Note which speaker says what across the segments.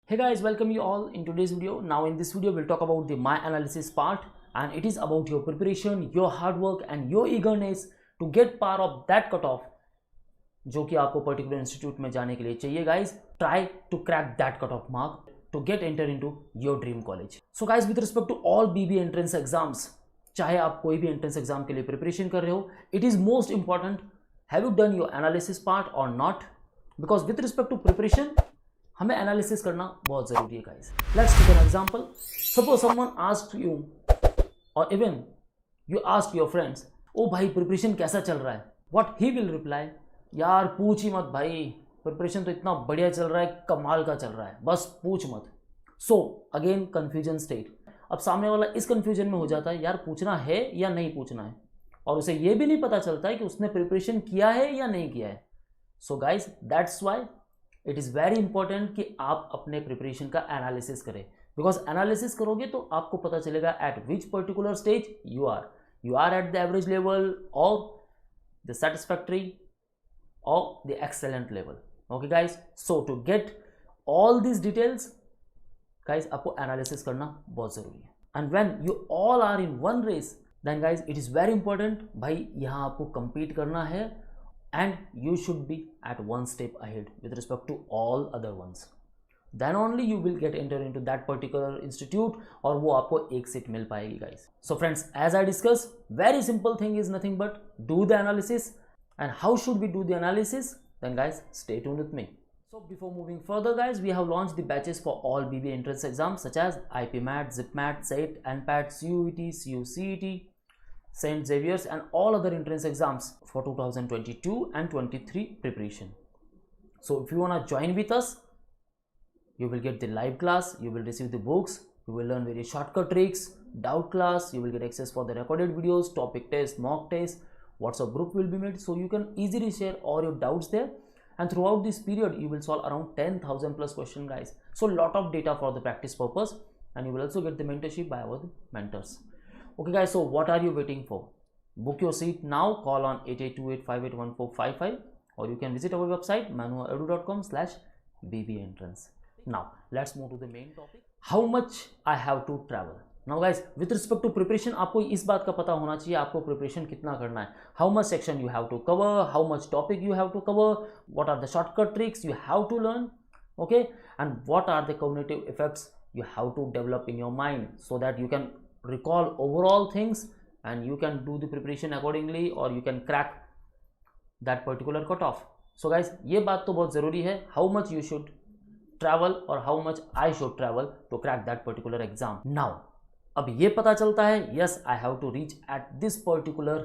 Speaker 1: Hey guys, welcome you all in today's video. Now in this video we'll talk about the my analysis part, and it is about your preparation, your hard work and your eagerness to get part of that cutoff जो कि आपको particular institute में जाने के लिए चाहिए. Guys, try to crack that cut off mark to get enter into your dream college. So guys, with respect to all BB entrance exams, चाहे आप कोई भी एंट्रेंस एग्जाम के लिए प्रिपरेशन कर रहे हो, it is most important have you done your analysis part or not. Because with respect to preparation हमें एनालिसिस करना बहुत जरूरी है. Guys, let's take an example. Suppose someone asked you or even you asked your friends, ओ भाई preparation कैसा चल रहा है. व्हाट ही विल रिप्लाई, यार पूछ ही मत भाई, प्रिपरेशन तो इतना बढ़िया चल रहा है, कमाल का चल रहा है, बस पूछ मत. So again confusion state. अब सामने वाला इस कंफ्यूजन में हो जाता है, यार पूछना है या नहीं पूछना है, और उसे ये भी नहीं पता चलता है कि उसने प्रिपरेशन किया है या नहीं किया है. So guys, that's why it is very important कि आप अपने प्रिपरेशन का एनालिसिस करें. बिकॉज एनालिसिस करोगे तो आपको पता चलेगा at which particular stage you are at the average level or the satisfactory or the excellent level. Okay guys, so to get all these details guys, आपको analysis करना बहुत ज़रूरी है. and when you all are in one race then guys it is very important भाई यहाँ आपको compete करना है and you should be at one step ahead with respect to all other ones. then only you will get enter into that particular institute और वो आपको एक seat मिल पाएगी guys. so friends, as I discussed, very simple thing is nothing but do the analysis. And how should we do the analysis? Then guys, stay tuned with me. So before moving further guys, we have launched the batches for all BBA entrance exams such as IPMAT, ZipMAT, SAT, NPAT, CUET, CUCET, St. Xavier's and all other entrance exams for 2022 and 23 preparation. So if you want to join with us, you will get the live class, you will receive the books, you will learn various shortcut tricks, doubt class, you will get access for the recorded videos, topic test, mock test, WhatsApp group will be made so you can easily share all your doubts there, and throughout this period you will solve around 10,000 plus questions guys. So lot of data for the practice purpose, and you will also get the mentorship by our mentors. Okay guys, so what are you waiting for? Book your seat now. Call on 8828581455 or you can visit our website manuaedu.com/bbentrance. Now let's move to the main topic. How much I have to travel? Now guys, with respect to preparation, आपको इस बात का पता होना चाहिए आपको preparation कितना करना है. How much section you have to cover, how much topic you have to cover, what are the shortcut tricks you have to learn, okay, and what are the cognitive effects you have to develop in your mind so that you can recall overall things and you can do the preparation accordingly or you can crack that particular cutoff. So guys, ये बात तो बहुत ज़रूरी है, how much you should travel or how much I should travel to crack that particular exam. Now अब ये पता चलता है, yes I have to reach at this particular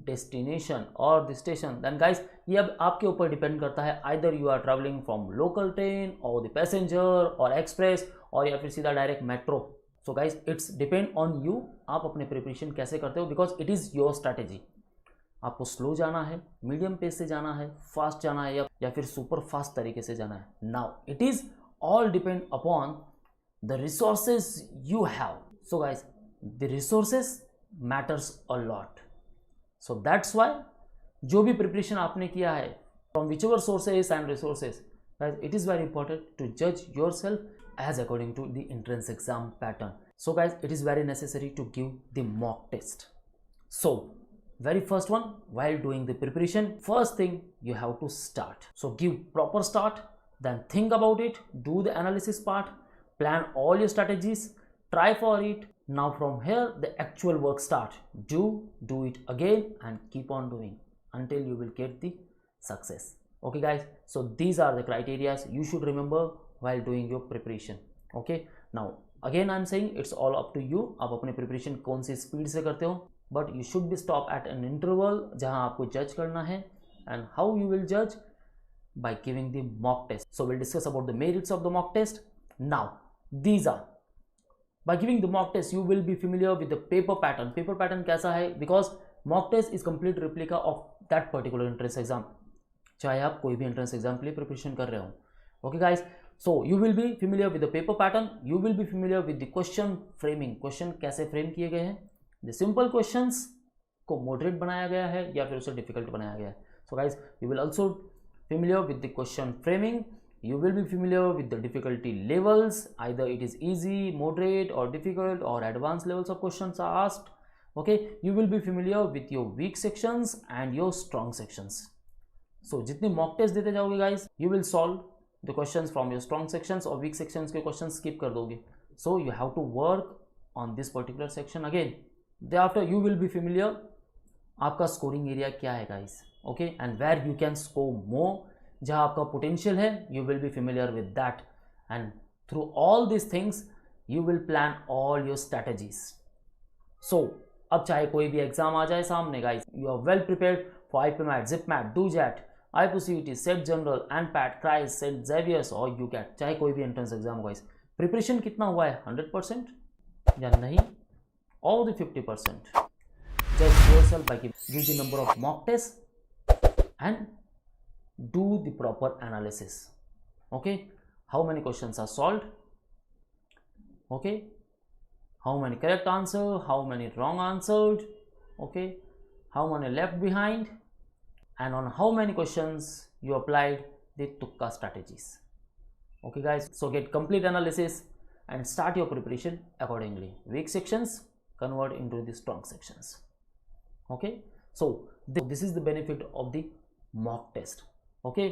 Speaker 1: destination और द स्टेशन. देन गाइस, ये अब आपके ऊपर डिपेंड करता है, either you are travelling from local train और द पैसेंजर और एक्सप्रेस और या फिर सीधा direct metro. So guys, it's depend on you, आप अपने प्रिपरेशन कैसे करते हो, because it is your strategy. आपको स्लो जाना है, मीडियम पेस से जाना है, फास्ट जाना है या फिर सुपर फास्ट तरीके से जाना है. Now it is all depend upon the resources you have. So guys, the resources matters a lot. So that's why जो भी preparation आपने किया है from whichever sources and resources, guys, it is very important to judge yourself as according to the entrance exam pattern. So guys, it is very necessary to give the mock test. So very first one, while doing the preparation, first thing you have to start. So give proper start, then think about it, do the analysis part, plan all your strategies, try for it. Now from here the actual work start. Do it again and keep on doing until you will get the success. Okay guys, so these are the criteria you should remember while doing your preparation. Okay, now again I am saying it's all up to you, आप अपने preparation कौन सी speed से करते हो, but you should be stop at an interval जहाँ आपको जज करना है. and how you will judge? By giving the mock test. So we'll discuss about the merits of the mock test. Now these are, by giving the mock test you will be familiar with the paper pattern. Paper pattern कैसा है, because mock test is complete replica of that particular entrance exam, चाहे आप कोई भी entrance exam के लिए preparation कर रहे हो. Okay guys, so you will be familiar with the paper pattern, you will be familiar with the question framing. question कैसे frame किए गए हैं, the simple questions को moderate बनाया गया है या फिर उसे difficult बनाया गया है. So guys, you will also familiar with the question framing you will be familiar with the difficulty levels, either it is easy, moderate or difficult or advanced levels of questions are asked. Okay, you will be familiar with your weak sections and your strong sections. So जितने mock test देते जाओगे guys, you will solve the questions from your strong sections और weak sections के questions skip कर दोगे. So you have to work on this particular section again. Thereafter you will be familiar आपका scoring area क्या है guys. Okay, and where you can score more, जहाँ आपका potential है, you will be familiar with that, and through all this things you will plan all your strategies. So अब चाहे कोई भी एग्जाम आ जाए सामने guys, you are well prepared for IPMAT, ZipMAT, DoJET, IPCET, SET General, NPAT, Christ, SET Xavier's और UCAT, चाहे कोई भी एंट्रेंस एग्जाम हो गाइस, प्रिपरेशन कितना हुआ है? 100% या नहीं, और 50%. Just yourself by give the number of mock test and do the proper analysis. Okay, how many questions are solved, okay, how many correct answer, how many wrong answered, okay, how many left behind, and on how many questions you applied the tukka strategies. Okay guys, so get complete analysis and start your preparation accordingly. Weak sections convert into the strong sections. Okay, so this is the benefit of the mock test. Okay,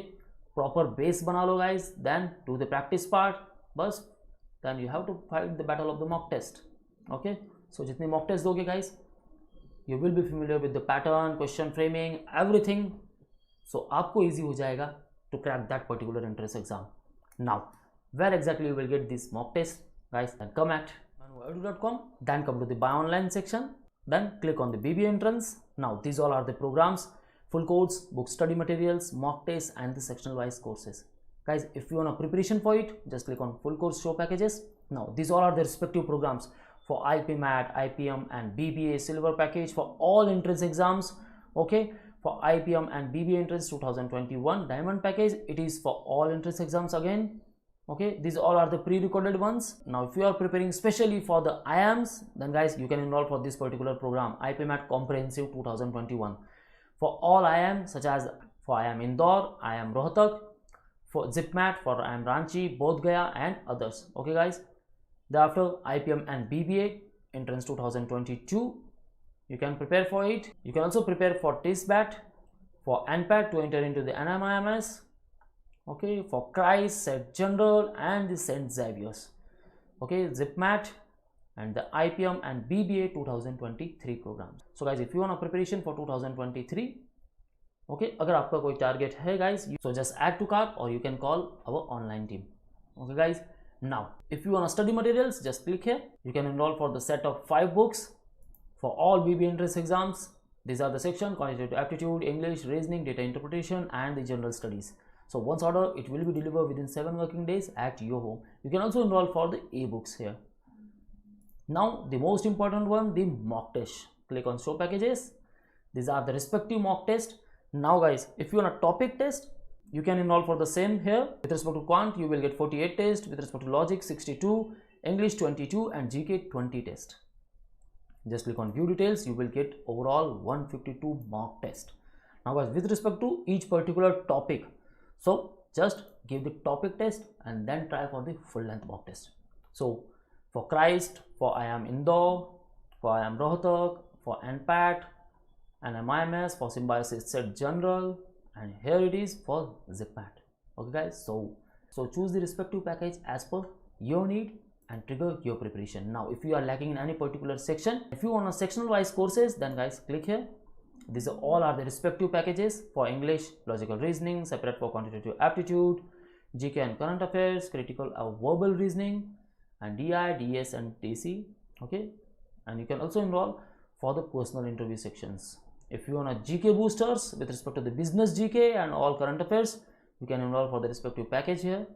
Speaker 1: proper base बना लो guys, then do the practice part, बस then you have to fight the battle of the mock test. Okay, so जितने mock test दोगे guys, you will be familiar with the pattern, question framing, everything. So आपको easy हो जाएगा to crack that particular entrance exam. Now where exactly you will get this mock test guys? Then come at manuedu.com, then come to the buy online section, then click on the BBA entrance. Now these all are the programs, full course, book study materials, mock tests and the sectional wise courses. Guys, if you want a preparation for it, just click on full course show packages. Now these all are the respective programs for IPMAT, IPM and BBA silver package for all entrance exams. Okay, for IPM and BBA entrance 2021 diamond package, it is for all entrance exams again. Okay, these all are the pre-recorded ones. Now if you are preparing specially for the IIMs, then guys you can enroll for this particular program, IPMAT comprehensive 2021. For all IIM, such as for IIM Indore, IIM Rohtak, for ZipMAT, for IIM Ranchi, Bodh Gaya and others. Okay guys, thereafter IPM and BBA entrance 2022, you can prepare for it. You can also prepare for TISBAT, for NPAT to enter into the NMIMS. Okay, for CRIST, SET General and the St. Xavier's. Okay, ZipMAT and the IPM and BBA 2023 programs. So guys, if you want a preparation for 2023, okay, अगर आपका कोई target है guys, so just add to cart or you can call our online team. Okay guys, now if you want to study materials, just click here. You can enroll for the set of 5 books for all BBA entrance exams. These are the section: quantitative aptitude, English, reasoning, data interpretation and the general studies. So once ordered, it will be delivered within 7 working days at your home. You can also enroll for the e-books here. Now the most important one, the mock test. Click on show packages. These are the respective mock test. Now guys, if you want a topic test, you can enroll for the same here. With respect to quant, you will get 48 tests. With respect to logic, 62, English 22 and GK 20 test. Just click on view details, you will get overall 152 mock test. Now guys, with respect to each particular topic, so just give the topic test and then try for the full length mock test. So for CRIST, for IIM Indore, for IIM Rohtak, for NPAT and MIMS, for Symbiosis Set General, and here it is for ZipMAT. Okay guys, so choose the respective package as per your need and trigger your preparation. Now if you are lacking in any particular section, if you want a sectional wise courses, then guys click here. These are all are the respective packages. For English, logical reasoning, separate for quantitative aptitude, GK and current affairs, critical verbal reasoning, and DI, DS and TC. Okay, and you can also enroll for the personal interview sections. If you want a GK boosters with respect to the business GK and all current affairs, you can enroll for the respective package here,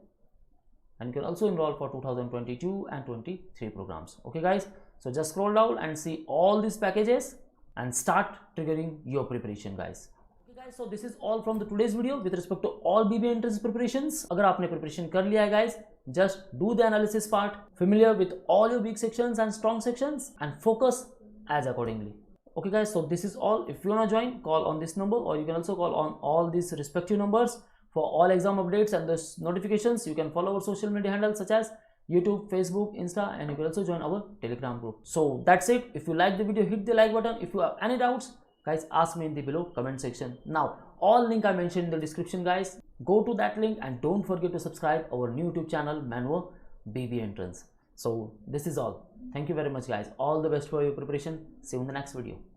Speaker 1: and you can also enroll for 2022 and 23 programs. Okay guys, so just scroll down and see all these packages and start triggering your preparation guys. Okay guys, so this is all from the today's video with respect to all BBA entrance preparations. अगर आपने preparation कर लिया है guys, just do the analysis part, familiar with all your weak sections and strong sections, and focus as accordingly. Okay guys, so this is all. If you wanna join, call on this number, or you can also call on all these respective numbers For all exam updates and the notifications, you can follow our social media handles such as YouTube, Facebook, Insta, and you can also join our Telegram group. So that's it. If you like the video, hit the like button. If you have any doubts, guys, ask me in the below comment section. Now, all link I mentioned in the description, guys. Go to that link and don't forget to subscribe our new YouTube channel, Manvo BB Entrance. So this is all. Thank you very much, guys. All the best for your preparation. See you in the next video.